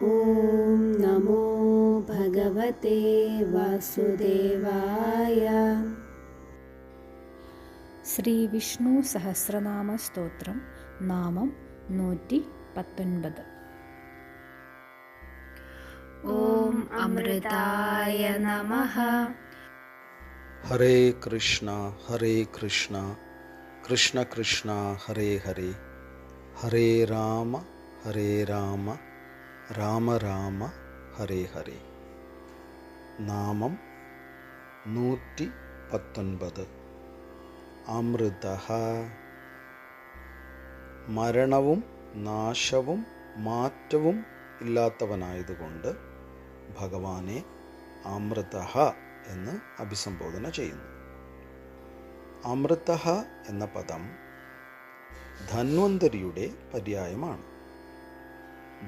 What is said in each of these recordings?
ഓം നമോ ഭഗവതേ വാസുദേവായ. ശ്രീ വിഷ്ണു സഹസ്രനാമ സ്തോത്രം നാമം 119. ഓം അമൃതായ നമഃ. ഹരേ കൃഷ്ണ കൃഷ്ണ കൃഷ്ണ ഹരേ ഹരേ, ഹരേ രാമ രാമ രാമ ഹരേ ഹരേ. നാമം 119. അമൃതഃ. മരണവും നാശവും മാറ്റവും ഇല്ലാത്തവനായതുകൊണ്ട് ഭഗവാനെ അമൃതഃ എന്ന് അഭിസംബോധന ചെയ്യുന്നു. അമൃതഃ എന്ന പദം ധന്വന്തരിയുടെ പര്യായമാണ്.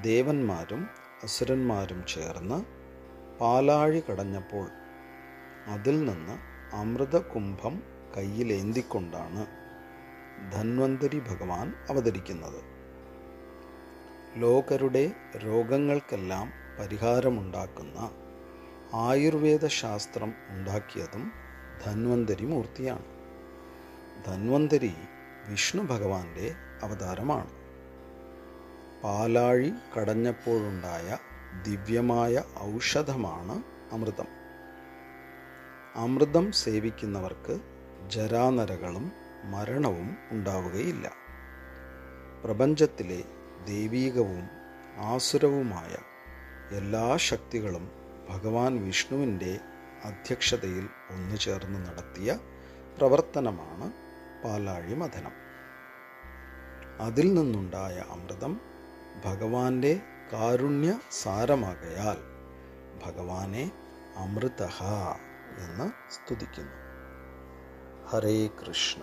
ദേവന്മാരും അസുരന്മാരും ചേർന്ന് പാലാഴി കടഞ്ഞപ്പോൾ അതിൽ നിന്ന് അമൃതകുംഭം കയ്യിലേന്തിക്കൊണ്ടാണ് ധന്വന്തരി ഭഗവാൻ അവതരിക്കുന്നത്. ലോകരുടെ രോഗങ്ങൾക്കെല്ലാം പരിഹാരമുണ്ടാക്കുന്ന ആയുർവേദ ശാസ്ത്രം ഉണ്ടാക്കിയതും ധന്വന്തരി മൂർത്തിയാണ്. ധന്വന്തരി വിഷ്ണു ഭഗവാന്റെ അവതാരമാണ്. പാലാഴി കടഞ്ഞപ്പോഴുണ്ടായ ദിവ്യമായ ഔഷധമാണ് അമൃതം. അമൃതം സേവിക്കുന്നവർക്ക് ജരാനരകളും മരണവും ഉണ്ടാവുകയില്ല. പ്രപഞ്ചത്തിലെ ദൈവീകവും ആസുരവുമായ എല്ലാ ശക്തികളും ഭഗവാൻ വിഷ്ണുവിൻ്റെ അധ്യക്ഷതയിൽ ഒന്നുചേർന്ന് നടത്തിയ പ്രവർത്തനമാണ് പാലാഴി മഥനം. അതിൽ നിന്നുണ്ടായ അമൃതം ഭഗവാന്റെ കാരുണ്യ സാരമാകയാൽ ഭഗവാനെ അമൃതഃ എന്ന് സ്തുതിക്കുന്നു. ഹരേ കൃഷ്ണ.